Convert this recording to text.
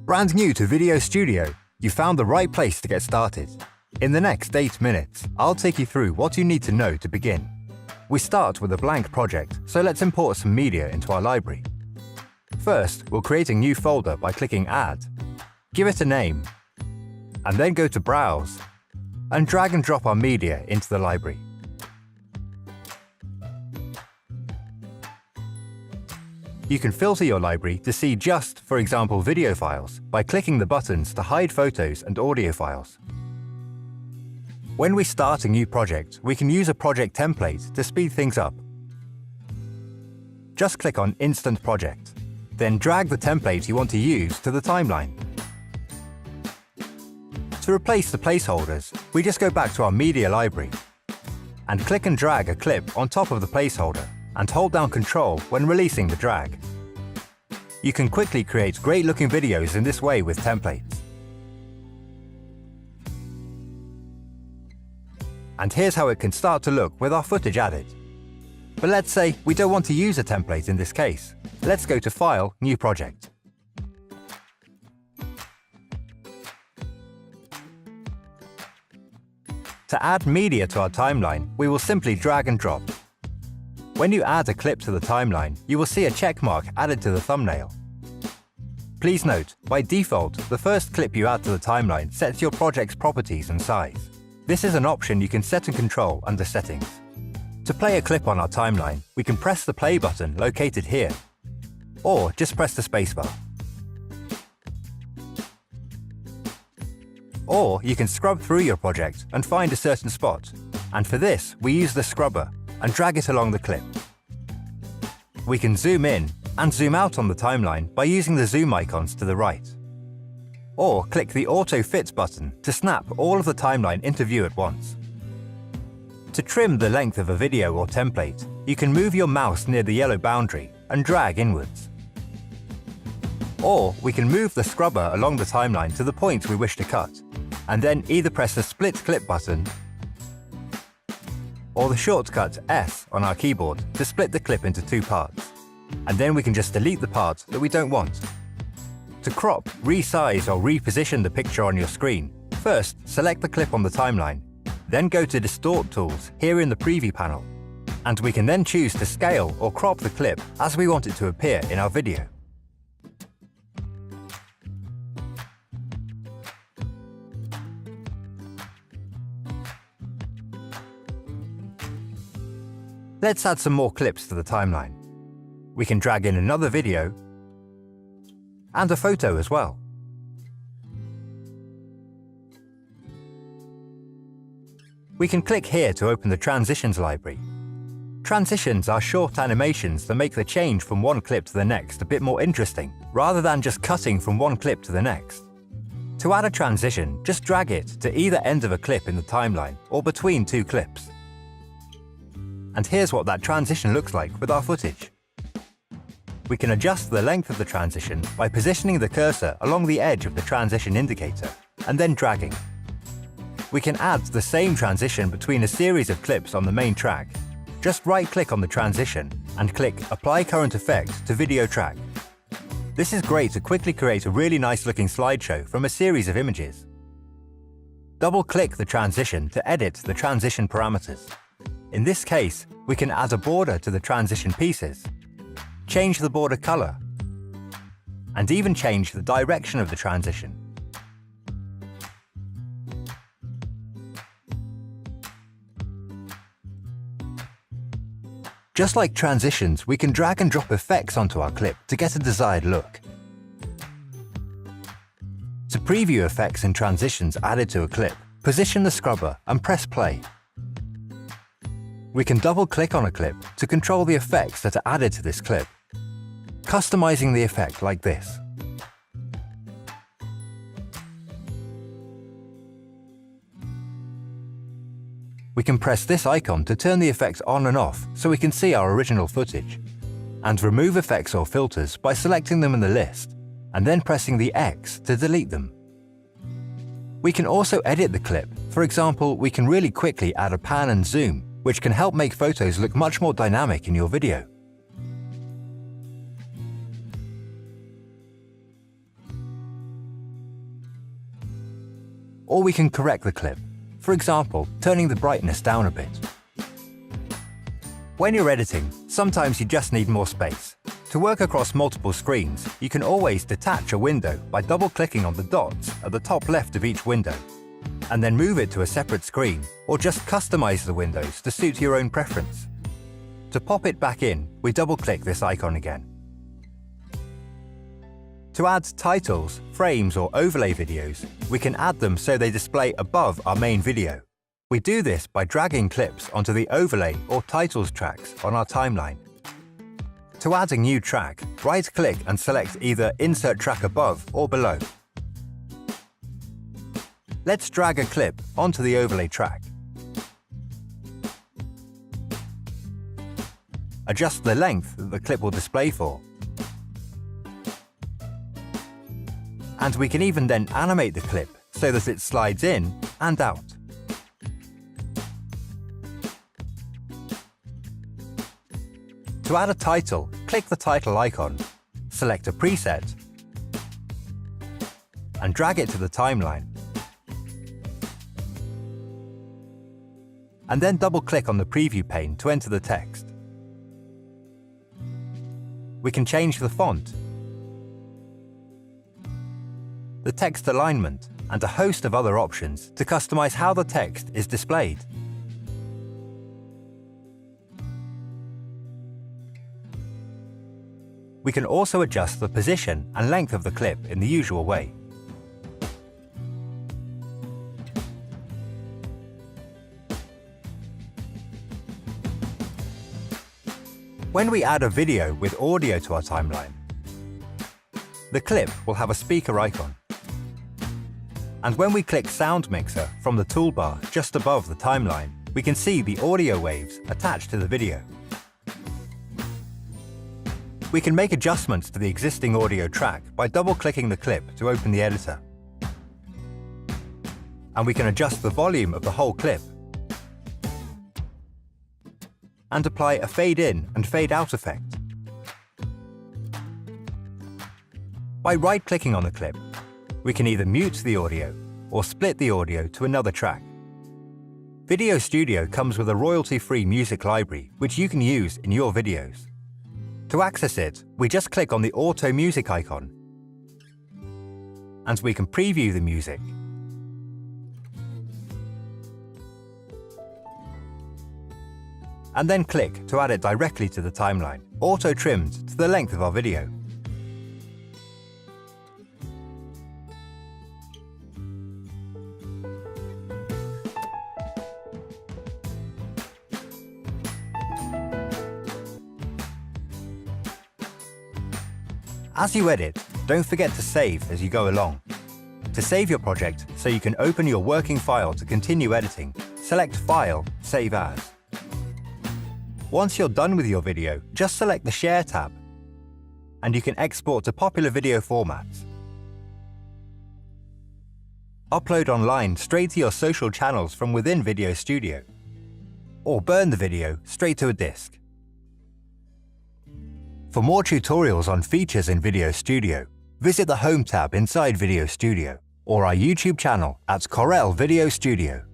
Brand new to Video Studio, you found the right place to get started. In the next 8 minutes, I'll take you through what you need to know to begin. We start with a blank project, so let's import some media into our library. First, we'll create a new folder by clicking Add. Give it a name, and then go to Browse, and drag and drop our media into the library. You can filter your library to see just, for example, video files by clicking the buttons to hide photos and audio files. When we start a new project, we can use a project template to speed things up. Just click on Instant Project, then drag the template you want to use to the timeline. To replace the placeholders, we just go back to our media library and click and drag a clip on top of the placeholder and hold down Ctrl when releasing the drag. You can quickly create great-looking videos in this way with templates. And here's how it can start to look with our footage added. But let's say we don't want to use a template in this case. Let's go to File, New Project. To add media to our timeline, we will simply drag and drop. When you add a clip to the timeline, you will see a check mark added to the thumbnail. Please note, by default, the first clip you add to the timeline sets your project's properties and size. This is an option you can set and control under Settings. To play a clip on our timeline, we can press the play button located here, or just press the spacebar. Or you can scrub through your project and find a certain spot, and for this we use the scrubber and drag it along the clip. We can zoom in and zoom out on the timeline by using the zoom icons to the right. Or click the Auto Fit button to snap all of the timeline into view at once. To trim the length of a video or template, you can move your mouse near the yellow boundary and drag inwards. Or we can move the scrubber along the timeline to the point we wish to cut, and then either press the Split Clip button or the shortcut S on our keyboard to split the clip into 2 parts. And then we can just delete the part that we don't want. To crop, resize or reposition the picture on your screen, first select the clip on the timeline, then go to Distort Tools here in the Preview panel, and we can then choose to scale or crop the clip as we want it to appear in our video. Let's add some more clips to the timeline. We can drag in another video and a photo as well. We can click here to open the Transitions library. Transitions are short animations that make the change from one clip to the next a bit more interesting, rather than just cutting from one clip to the next. To add a transition, just drag it to either end of a clip in the timeline or between 2 clips. And here's what that transition looks like with our footage. We can adjust the length of the transition by positioning the cursor along the edge of the transition indicator and then dragging. We can add the same transition between a series of clips on the main track. Just right-click on the transition and click Apply Current Effect to Video Track. This is great to quickly create a really nice-looking slideshow from a series of images. Double-click the transition to edit the transition parameters. In this case, we can add a border to the transition pieces, change the border color, and even change the direction of the transition. Just like transitions, we can drag and drop effects onto our clip to get a desired look. To preview effects and transitions added to a clip, position the scrubber and press play. We can double-click on a clip to control the effects that are added to this clip, customizing the effect like this. We can press this icon to turn the effect on and off so we can see our original footage, and remove effects or filters by selecting them in the list, and then pressing the X to delete them. We can also edit the clip. For example, we can really quickly add a pan and zoom, which can help make photos look much more dynamic in your video. or we can correct the clip, for example, turning the brightness down a bit. When you're editing, sometimes you just need more space. To work across multiple screens, you can always detach a window by double-clicking on the dots at the top left of each window, and then move it to a separate screen, or just customize the windows to suit your own preference. To pop it back in, we double-click this icon again. To add titles, frames, or overlay videos, we can add them so they display above our main video. We do this by dragging clips onto the overlay or titles tracks on our timeline. To add a new track, right-click and select either Insert Track above or below. Let's drag a clip onto the overlay track. Adjust the length that the clip will display for. And we can even then animate the clip so that it slides in and out. To add a title, click the title icon, select a preset, and drag it to the timeline. And then double-click on the preview pane to enter the text. We can change the font, the text alignment, and a host of other options to customize how the text is displayed. We can also adjust the position and length of the clip in the usual way. When we add a video with audio to our timeline, the clip will have a speaker icon. And when we click Sound Mixer from the toolbar just above the timeline, we can see the audio waves attached to the video. We can make adjustments to the existing audio track by double-clicking the clip to open the editor. And we can adjust the volume of the whole clip and apply a fade-in and fade-out effect. By right-clicking on the clip, we can either mute the audio or split the audio to another track. Video Studio comes with a royalty-free music library which you can use in your videos. To access it, we just click on the Auto Music icon, and we can preview the music. And then click to add it directly to the timeline, auto-trimmed to the length of our video. As you edit, don't forget to save as you go along. To save your project so you can open your working file to continue editing, select File, Save As. Once you're done with your video, just select the Share tab, and you can export to popular video formats. Upload online straight to your social channels from within Video Studio, or burn the video straight to a disk. For more tutorials on features in Video Studio, visit the Home tab inside Video Studio, or our YouTube channel at Corel Video Studio.